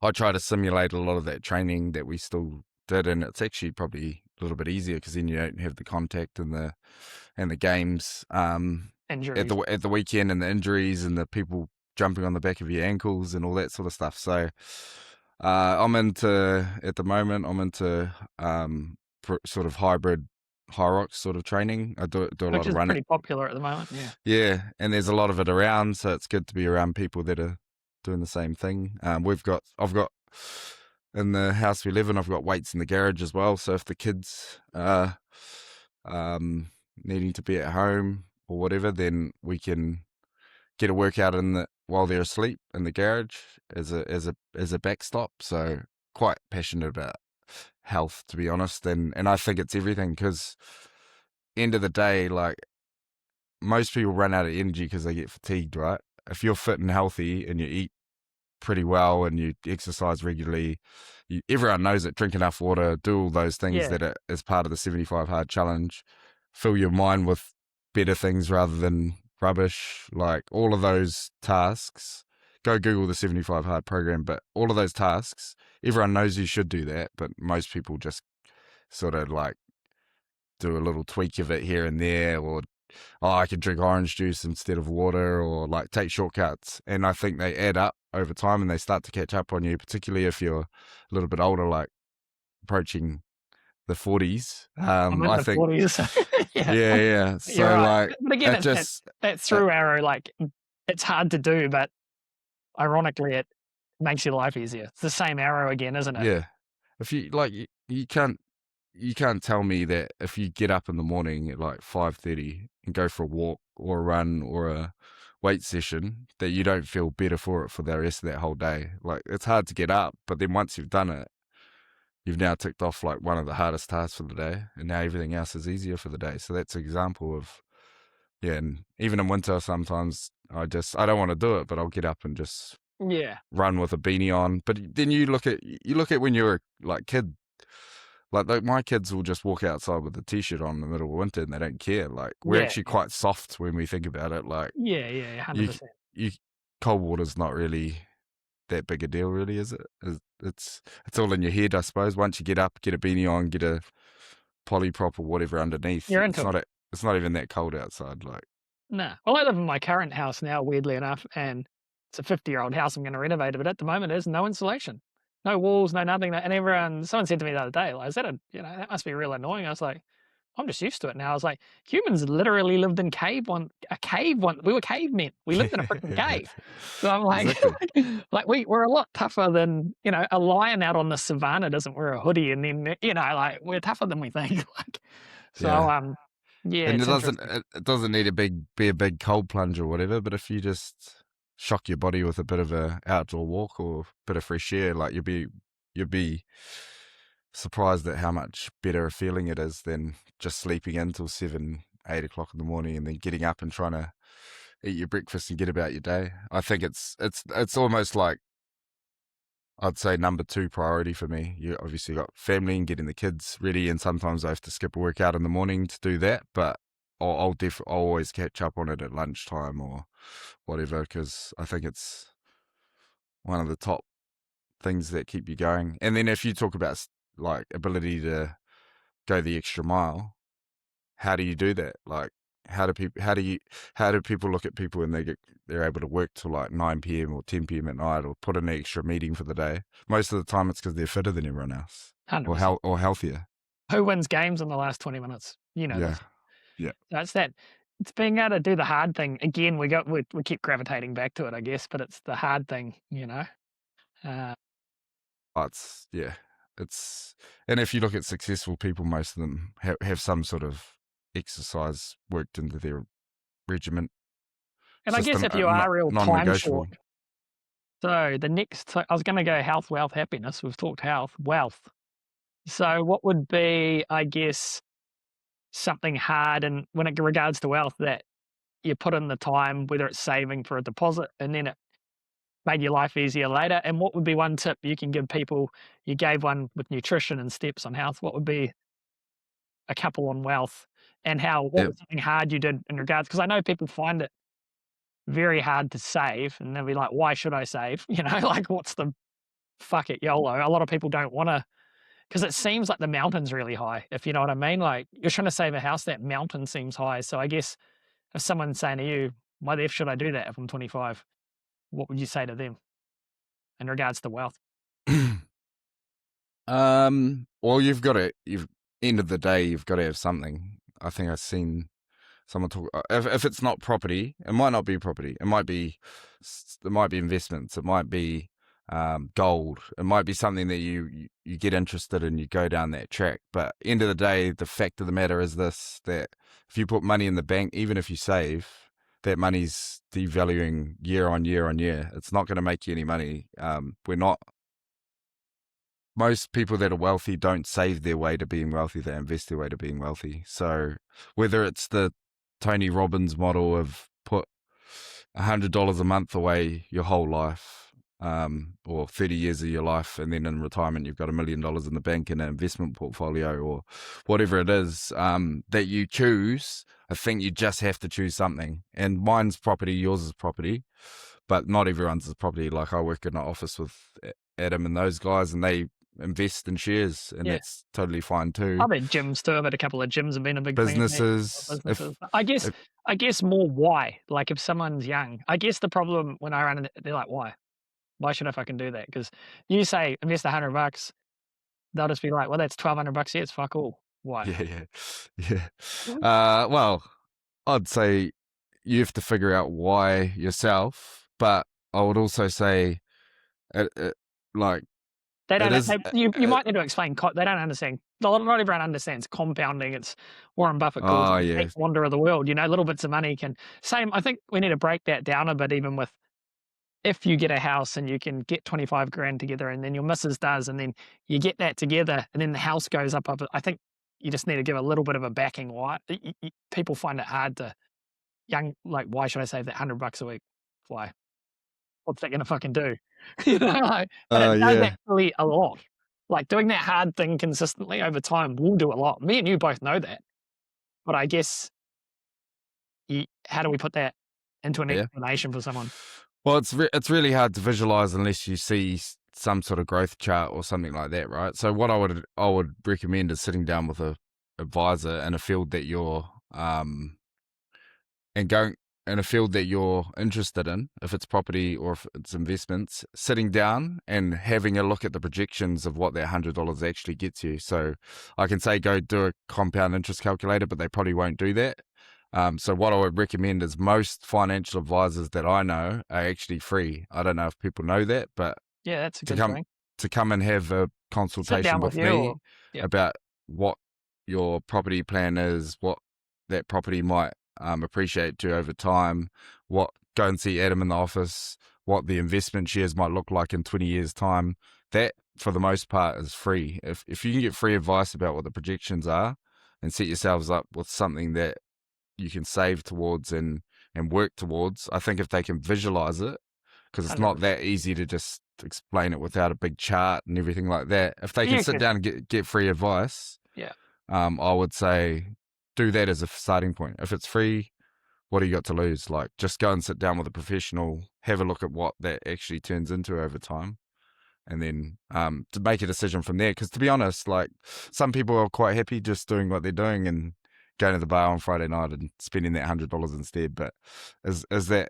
I try to simulate a lot of that training that we still did, and it's actually probably a little bit easier because then you don't have the contact and the games injuries. at the weekend and the injuries and the people jumping on the back of your ankles and all that sort of stuff. So at the moment I'm into sort of hybrid high rocks sort of training. I do a lot Which of is running. pretty popular at the moment. Yeah. Yeah, and there's a lot of it around, so it's good to be around people that are doing the same thing. I've got in the house we live in, I've got weights in the garage as well. So if the kids are needing to be at home or whatever, then we can get a workout in while they're asleep in the garage as a backstop. So quite passionate about health, to be honest, and I think it's everything because end of the day, like most people run out of energy because they get fatigued, right? If you're fit and healthy and you eat pretty well and you exercise regularly, everyone knows it. Drink enough water, do all those things Yeah. that are as part of the 75 hard challenge. Fill your mind with better things rather than rubbish. Like all of those tasks. Go Google the 75 hard program, but all of those tasks, everyone knows you should do that, but most people just sort of like do a little tweak of it here and there, or I could drink orange juice instead of water, or like take shortcuts. And I think they add up over time and they start to catch up on you, particularly if you're a little bit older, like approaching the 40s. I'm in I the think, 40s. Yeah. yeah, yeah. You're So right. like, But again, it it's just, that uh, through arrow, like it's hard to do, but ironically, it makes your life easier. It's the same arrow again, isn't it? yeah. If you like, you can't tell me that if you get up in the morning at like 5:30 and go for a walk or a run or a weight session that you don't feel better for it for the rest of that whole day. Like it's hard to get up, but then once you've done it, you've now ticked off like one of the hardest tasks for the day, and now everything else is easier for the day. So that's an example of, yeah. And even in winter, sometimes I don't want to do it, but I'll get up and just Yeah. run with a beanie on. But then you look at when you were like kid. Like my kids will just walk outside with a t-shirt on in the middle of winter and they don't care. Like we're Yeah. actually Yeah. quite soft when we think about it. Like Yeah. Yeah. you, 100%. you, cold water's not really that big a deal, really, is it? It's all in your head, I suppose. Once you get up, get a beanie on, get a polyprop or whatever underneath. You're into it. It's not even that cold outside. Like, Nah. Well, I live in my current house now, weirdly enough, and it's a 50-year-old house I'm gonna renovate, but at the moment, there's no insulation. No walls, no nothing, and someone said to me the other day, like, "Is that that must be real annoying." I was like, "I'm just used to it now." I was like, "Humans literally lived in a cave one we were cavemen. We lived in a freaking cave." So I'm like exactly. like, we're a lot tougher than a lion out on the savannah doesn't wear a hoodie, and then, like, we're tougher than we think, like, so, Yeah. yeah, And it's interesting. it doesn't need to be a big cold plunge or whatever, but if you just shock your body with a bit of a outdoor walk or a bit of fresh air, like you'd be surprised at how much better a feeling it is than just sleeping in till 7, 8 o'clock in the morning and then getting up and trying to eat your breakfast and get about your day. I think it's almost like I'd say number two priority for me. You obviously got family and getting the kids ready, and sometimes I have to skip a workout in the morning to do that. But I'll always catch up on it at lunchtime or whatever, because I think it's one of the top things that keep you going. And then if you talk about like ability to go the extra mile, how do you do that? Like, how do people look at people and they're able to work till like 9 p.m. or 10 p.m. at night or put in an extra meeting for the day? Most of the time it's because they're fitter than everyone else, or 100%. or healthier. Who wins games in the last 20 minutes? You know Yeah, this. yeah. That's that. It's being able to do the hard thing. Again, we keep gravitating back to it, I guess, but it's the hard thing, you know? Uh, It's yeah, it's and if you look at successful people, most of them have some sort of exercise worked into their regiment. and It's I just guess if a you are real time non-negotiable. short, so I was gonna go health, wealth, happiness. We've talked health, wealth. So what would be, I guess, something hard and when it regards to wealth that you put in the time, whether it's saving for a deposit and then it made your life easier later? And what would be one tip you can give people? You gave one with nutrition and steps on health. What would be a couple on wealth and what Yeah, was something hard you did in regards? Because I know people find it very hard to save and they'll be like, why should I save? Like what's the fuck it YOLO? A lot of people don't want to because it seems like the mountain's really high, if you know what I mean. Like you're trying to save a house, that mountain seems high. So I guess if someone's saying to you, why the F should I do that if I'm 25? What would you say to them in regards to wealth? yeah. Well, you've end of the day, you've got to have something. I think I've seen someone talk. If it's not property, it might not be property. It might be investments. It might be gold. It might be something that you get interested in. You go down that track. But end of the day, the fact of the matter is this: that if you put money in the bank, even if you save, that money's devaluing year on year on year. It's not going to make you any money. We're not Most people that are wealthy don't save their way to being wealthy, they invest their way to being wealthy. So whether it's the Tony Robbins model of put $100 a month away your whole life, or 30 years of your life, and then in retirement you've got $1 million in the bank in an investment portfolio, or whatever it is that you choose, I think you just have to choose something. And mine's property, yours is property, but not everyone's is property. Like I work in an office with Adam and those guys, and they invest in shares, and Yeah. that's totally fine too. I've had gyms too. I've had a couple of gyms have been a big thing for me. Businesses, Businesses. I guess more why. Like if someone's young, I guess the problem when I run it, they're like, why? Why should I fucking do that? Because you say invest $100, they'll just be like, well, that's $1,200. Yeah, it's fuck all. Why? yeah, yeah. Well, I'd say you have to figure out why yourself, but I would also say, like, They it don't. is. You might need to explain. They don't understand. Not everyone understands compounding. It's Warren Buffett calls it Oh, the yeah. eighth wonder of the world. Little bits of money can. Same. I think we need to break that down a bit. Even with if you get a house and you can get 25 grand together, and then your missus does, and then you get that together, and then the house goes up. I think you just need to give a little bit of a backing. Why people find it hard to like why should I save that $100 a week? Why? What's that gonna fucking do? But it does Yeah. actually a lot. Like, doing that hard thing consistently over time will do a lot. Me and you both know that, but I guess how do we put that into an Yeah. explanation for someone? Well, it's really hard to visualize unless you see some sort of growth chart or something like that, right? So what I would recommend is sitting down with a advisor in a field that you're and going in a field that you're interested in, if it's property or if it's investments, sitting down and having a look at the projections of what that $100 actually gets you. So I can say go do a compound interest calculator, but they probably won't do that. So what I would recommend is most financial advisors that I know are actually free. I don't know if people know that, but Yeah, that's a to good come thing. to come and have a Sit consultation down with with you, or me yeah, about what your property plan is, what that property might appreciate to over time, what go and see Adam in the office, what the investment shares might look like in 20 years' time. That, for the most part, is free. If you can get free advice about what the projections are and set yourselves up with something that you can save towards and work towards, I think if they can visualize it, because it's not 100%. that easy to just explain it without a big chart and everything like that. If they can You sit could, down and get free advice, yeah, I would say do that as a starting point. If it's free, what do you got to lose? Like, just go and sit down with a professional, have a look at what that actually turns into over time, and then to make a decision from there. Because to be honest, like some people are quite happy just doing what they're doing and going to the bar on Friday night and spending that $100 instead. But is that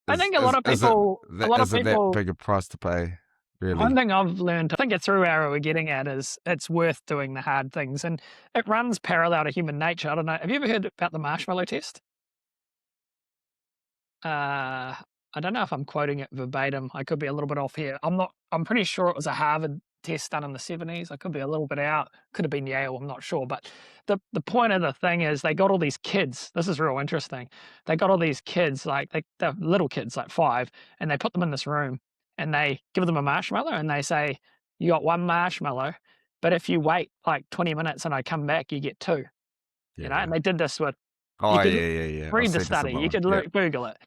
I think a lot of is it people, a lot of is it that people. big a price to pay? One Really? thing I've learned, I think it's through arrow we're getting at, is it's worth doing the hard things, and it runs parallel to human nature. I don't know. Have you ever heard about the marshmallow test? I don't know if I'm quoting it verbatim. I could be a little bit off here. I'm pretty sure it was a Harvard test done in the 70s. I could be a little bit out. Could have been Yale, I'm not sure. But the point of the thing is they got all these kids. This is real interesting. They got all these kids, like they're little kids, like 5, and they put them in this room and they give them a marshmallow and they say, "You got 1 marshmallow, but if you wait like 20 minutes and I come back, you get 2." You know, Yeah. and they did this with, you Oh could yeah. I've read the seen this in study, my you one. could Yep. Google it.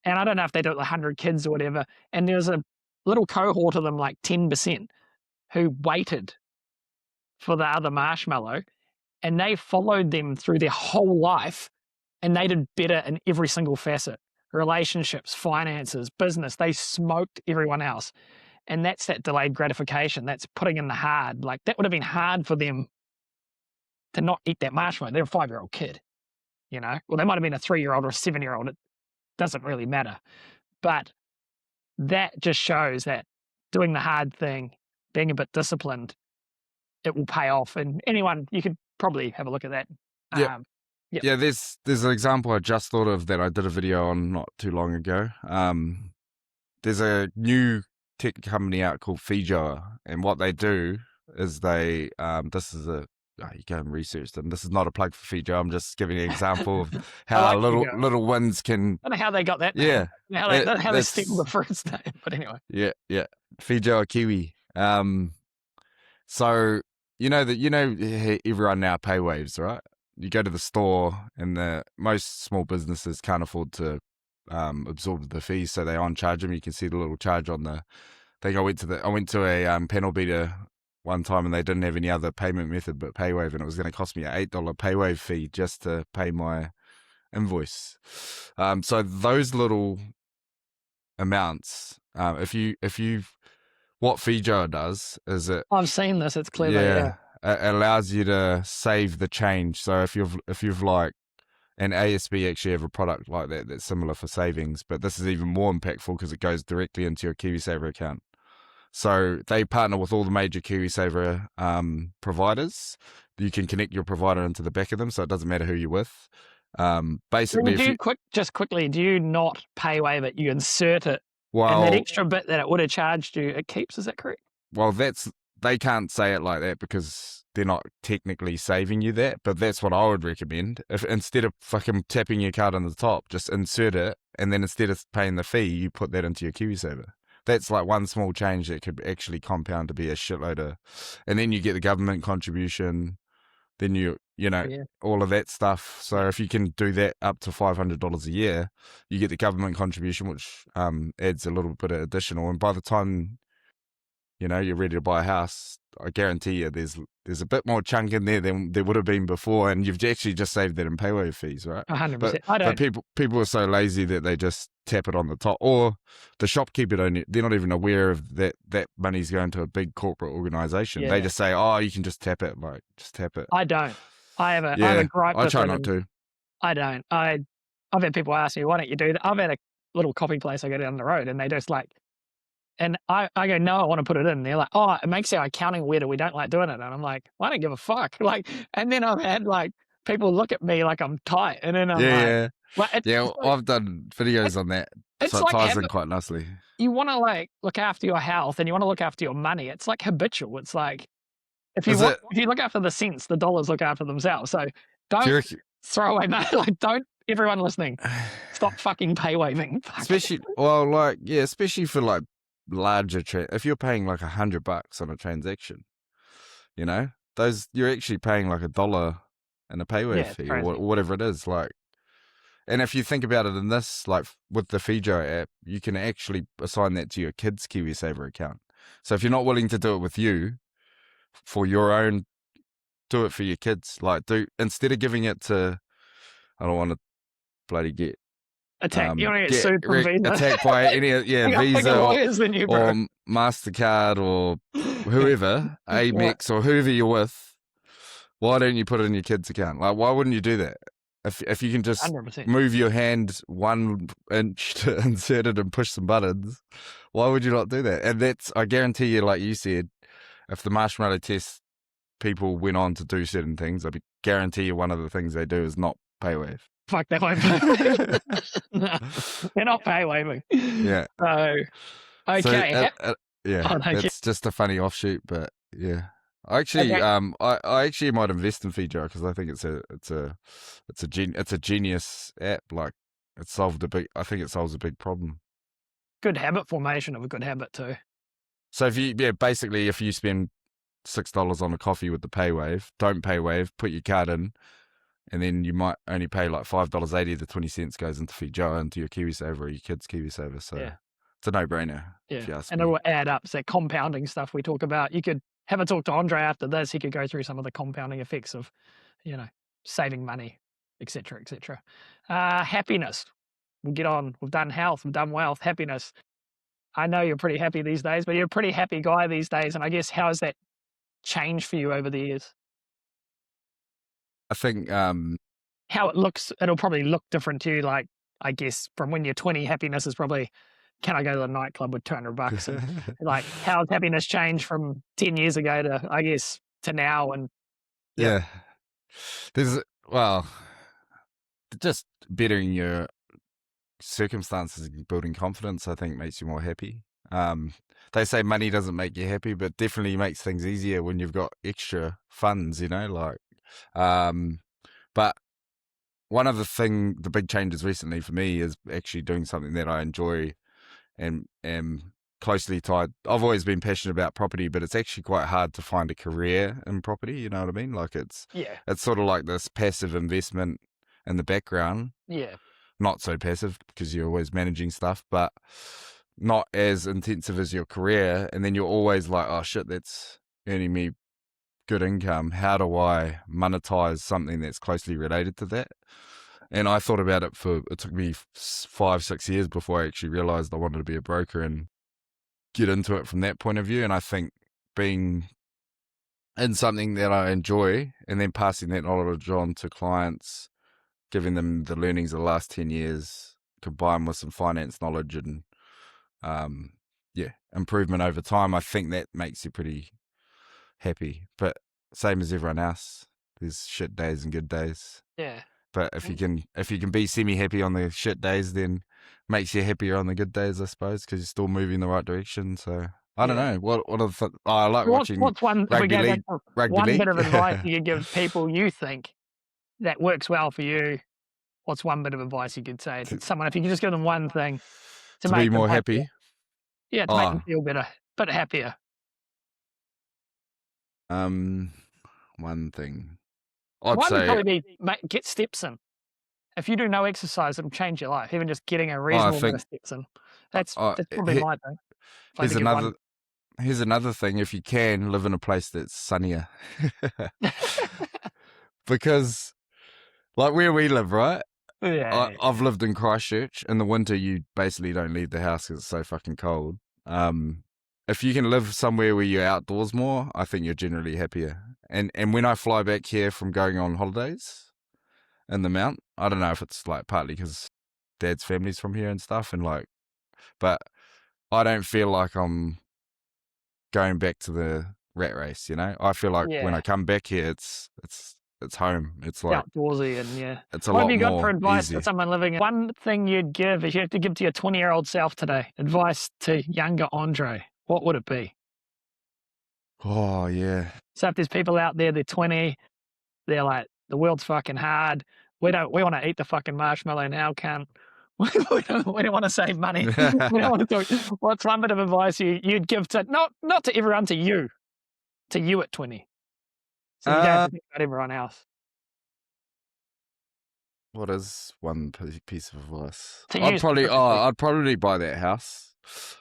And I don't know if they do it with 100 kids or whatever. And there was a little cohort of them, like 10%, who waited for the other marshmallow, and they followed them through their whole life, and they did better in every single facet: relationships, finances, business. They smoked everyone else. And that's that delayed gratification. That's putting in the hard. Like that would have been hard for them to not eat that marshmallow. They're a 5-year-old kid, you know? Well, they might have been a 3-year-old or a 7-year-old. It doesn't really matter. But that just shows that doing the hard thing, being a bit disciplined, it will pay off. And anyone, you could probably have a look at that. Yep. Yep. Yeah, there's an example I just thought of that I did a video on not too long ago. There's a new tech company out called Fijoa, and what they do is they this is a you go and research them. This is not a plug for Fijoa. I'm just giving an example of I how like you go. little wins can. I don't know how they got that name. Yeah, How they steal that's the fruits name. But anyway, yeah. Fijoa Kiwi. So everyone now pay waves, right? You go to the store, and most small businesses can't afford to absorb the fees, so they on charge them. You can see the little charge on the thing. I went to a panel beater one time, and they didn't have any other payment method but PayWave, and it was going to cost me an $8 PayWave fee just to pay my invoice. So those little amounts, if you what Fijo does is it I've seen this. It's clever. Yeah. yeah, it allows you to save the change. So if you've like, and ASB actually have a product like that that's similar for savings, but this is even more impactful because it goes directly into your KiwiSaver account. So they partner with all the major KiwiSaver providers. You can connect your provider into the back of them, so it doesn't matter who you're with. Basically, if you Just quickly, do you not pay waive it? You insert it, and that well, extra bit that it would have charged you, it keeps. Is that correct? Well, they can't say it like that because they're not technically saving you that, but that's what I would recommend. If instead of fucking tapping your card on the top, just insert it, and then instead of paying the fee, you put that into your KiwiSaver. That's like one small change that could actually compound to be a shitload of, and then you get the government contribution, then you know Yeah. all of that stuff. Yeah. So if you can do that up to $500 a year, you get the government contribution, which adds a little bit of additional, and by the time you're ready to buy a house, I guarantee you there's a bit more chunk in there than there would have been before, and you've actually just saved that in paywave fees, right? 100%. I But don't. people are so lazy that they just tap it on the top, or the shopkeeper they're not even aware of that money's going to a big corporate organization. They Yeah. just say, oh, you can just tap it, like just tap it. I don't. I have a Yeah, gripe I with try it, not and to. I don't. I've had people ask me, "Why don't you do that?" I've had a little coffee place I go down the road, and they just like, and I go, "No, I want to put it in." And they're like, "Oh, it makes our accounting weirder. We don't like doing it." And I'm like, "I don't give a fuck." Like, and then I've had like people look at me like I'm tight, and then I'm Yeah, like, yeah. well, Yeah, it's like I've done videos on that, so it's it like ties in habit. quite nicely. You want to like look after your health, and you want to look after your money. It's like habitual. It's like Is it? if you look after the cents, the dollars look after themselves. So Do you don't reckon, throw away money. Like, don't everyone listening, stop fucking pay waving. Fuck. especially, well, like, yeah, especially for like larger if you're paying like $100 on a transaction, you know, those you're actually paying like $1 and a paywave Yeah, it's fee or crazy. whatever it is. Like, and if you think about it in this, like with the Fijo app, you can actually assign that to your kid's KiwiSaver account. So if you're not willing to do it with you for your own, do it for your kids. Like, do instead of giving it to, I don't want to bloody Attack. You want to get sued from Visa? attacked by any I got bigger Visa lawyers than you, bro. or Mastercard or Yeah. whoever, What? Amex or whoever you're with. Why don't you put it in your kid's account? Like, why wouldn't you do that? If you can just 100%. move your hand 1 inch to insert it and push some buttons, why would you not do that? And that's, I guarantee you, like you said, if the marshmallow test people went on to do certain things, I guarantee you one of the things they do is not paywave. Fuck, they won't pay waving. No, they're not pay waving. Yeah. So, So okay. yeah, Oh, no, that's just a funny offshoot, but yeah. I actually, okay. I actually might invest in Fijo because I think it's a genius app. Like, I think it solves a big problem. Good habit formation of a good habit too. So basically, if you spend $6 on a coffee with the paywave, don't paywave, put your card in, and then you might only pay like $5.80. The 20 cents goes into Fijo, into your KiwiSaver or your kid's KiwiSaver. So Yeah. it's a no-brainer, if Yeah. you ask And me. it will add up. So compounding stuff we talk about. You could have a talk to Andre after this. He could go through some of the compounding effects of, saving money, etc., etc. Happiness. We'll get on. We've done health. We've done wealth. Happiness. I know you're pretty happy these days, but you're a pretty happy guy these days. And I guess how has that changed for you over the years? I think How it looks, it'll probably look different to you. Like, I guess from when you're 20, happiness is probably, can I go to the nightclub with $200? And like, how's happiness changed from 10 years ago to, I guess, to now? And yeah, yeah, well, just bettering your circumstances and building confidence, I think, makes you more happy. They say money doesn't make you happy, but definitely makes things easier when you've got extra funds, like, but one of the big changes recently for me is actually doing something that I enjoy and am closely tied. I've always been passionate about property, but it's actually quite hard to find a career in property. You know what I mean? Like, it's yeah, sort of like this passive investment in the background. yeah, Not so passive because you're always managing stuff, but not as intensive as your career. And then you're always like, oh shit, that's earning me good income. How do I monetize something that's closely related to that? And I thought about it it took me 5-6 years before I actually realized I wanted to be a broker and get into it from that point of view. And I think being in something that I enjoy and then passing that knowledge on to clients, giving them the learnings of the last 10 years, combined with some finance knowledge and, improvement over time, I think that makes you pretty happy. But same as everyone else, there's shit days and good days. yeah. But if you can be semi-happy on the shit days, then makes you happier on the good days, I suppose, because you're still moving in the right direction. So I don't Yeah. know. What are I like watching What's one, if we rugby go back league. to Rugby one bit league. of advice you could give people you think that works well for you? What's one bit of advice you could say to someone if you could just give them one thing to To be make them more happier? happy. Yeah, to make them Oh, feel better, bit happier. one thing I'd One would say. probably be get steps in. If you do no exercise, it'll change your life. Even just getting a I reasonable amount of think. steps in. That's Uh, probably my thing. If I had here's to give one. another. Here's another thing. If you can live in a place that's sunnier, because like where we live, right? Yeah, I've lived in Christchurch. In the winter, you basically don't leave the house because it's so fucking cold. If you can live somewhere where you're outdoors more, I think you're generally happier. And when I fly back here from going on holidays in the mount. I don't know if it's like partly because dad's family's from here and stuff, and like, but I don't feel like I'm going back to the rat race. You know, I feel like when I Yeah. come back here, it's home. It's It's like outdoorsy and yeah. it's a What have lot you got for more advice to easy. someone living? One thing you'd give if you have to give to your 20-year-old self today, advice to younger Andre, what would it be? Oh yeah. So if there's people out there, they're 20, they're like, the world's fucking hard. We want to eat the fucking marshmallow now, cunt. We don't want to save money. We don't want to do it. What's one bit of advice you'd give to not to everyone, to you at 20? So you don't have uh, to think about everyone else. what is one piece of advice? To you specifically. I'd probably buy that house.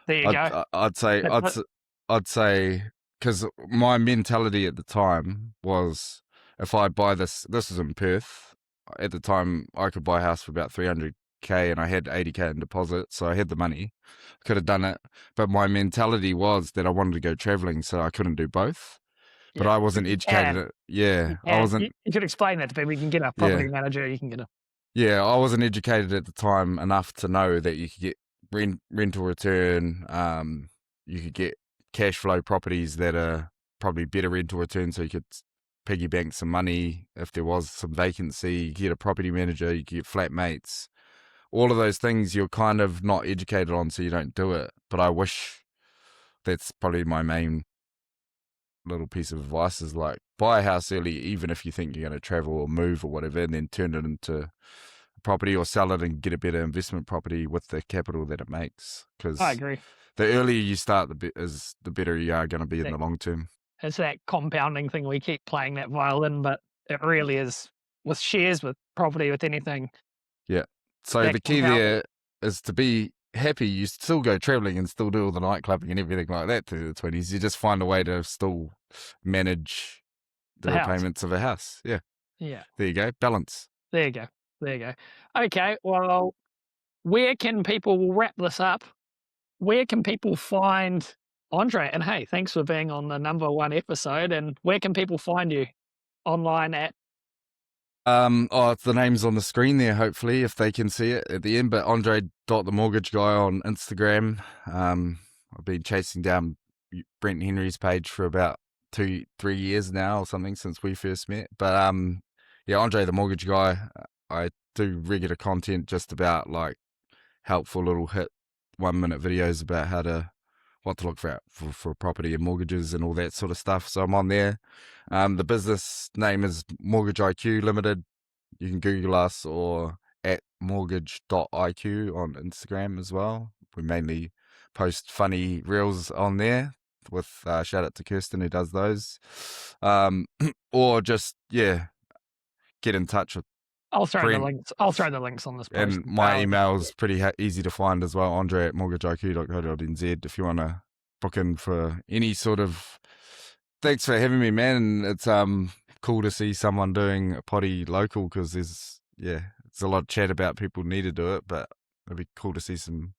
There you go. I'd say That's it. I'd say because my mentality at the time was if I buy this is in Perth. At the time, I could buy a house for about 300K, and I had 80K in deposit, so I had the money. Could have done it, but my mentality was that I wanted to go traveling, so I couldn't do both. But Yeah, I but wasn't you can. educated. You Yeah, I can. wasn't. You could explain that to people. You can get a property Yeah, manager. You can get a yeah, I wasn't educated at the time enough to know that you could get rental return. You could get cash flow properties that are probably better rental return, so you could piggy bank some money if there was some vacancy. You could get a property manager. You could get flatmates. All of those things you're kind of not educated on, so you don't do it. But I wish that's probably my main little piece of advice is like buy a house early, even if you think you're going to travel or move or whatever, and then turn it into a property or sell it and get a better investment property with the capital that it makes. I Because agree. the earlier you start, the better you are going to be in That the long term. it's that compounding thing. We keep playing that violin, but it really is with shares, with property, with anything, Yeah. So that the key compounding. there is to be happy. You still go traveling and still do all the nightclubbing and everything like that through the 20s. You just find a way to still manage the The house. repayments of a house. Yeah. Yeah. There you go. Balance. There you go. There you go. Okay. Well, where can people we'll wrap this up? Where can people find Andre? And hey, thanks for being on the number one episode. And where can people find you online at? The name's on the screen there, hopefully, if they can see it at the end. But Andre the mortgage guy on Instagram. I've been chasing down Brent Henry's page for about 2-3 years now or something since we first met. But yeah, Andre the mortgage guy. I do regular content just about like helpful little hit 1 minute videos about what to look for property and mortgages and all that sort of stuff. So I'm on there. The business name is Mortgage IQ Limited. You can Google us or at mortgage.iq on Instagram as well. We mainly post funny reels on there with shout out to Kirsten who does those. Or just, yeah, get in touch with I'll throw the Brent. links. I'll throw the links on this post And as my well. email is pretty easy to find as well, Andre at mortgageiq.co.nz if you want to book in for any sort of. Thanks for having me, man. And it's cool to see someone doing a potty local because there's a lot of chat about people need to do it, but it'd be cool to see some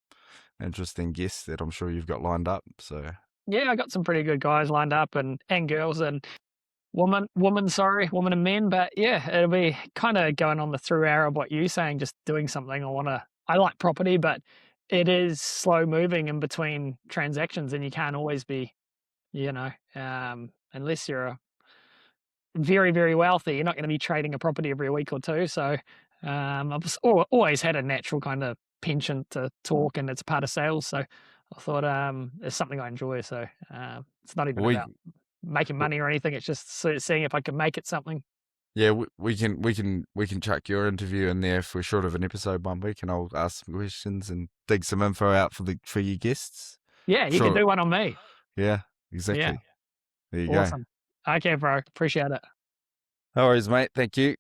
interesting guests that I'm sure you've got lined up. So Yeah, I got some pretty good guys lined up and girls and women, women and men. But yeah, it'll be kind of going on the through arrow of what you're saying, just doing something. I like property, but it is slow moving in between transactions and you can't always be, unless you're very, very wealthy, you're not going to be trading a property every week or two. So I've always had a natural kind of penchant to talk and it's part of sales. So I thought it's something I enjoy. So it's not even we about making money or anything. It's just seeing if I can make it something. yeah, we can chuck your interview in there if we're short of an episode 1 week, and I'll ask some questions and dig some info out for your guests. Yeah, you can Sure. do one on me. Yeah, Yeah, exactly. There you go. awesome. Okay, bro. Appreciate it. No worries, mate. Thank you.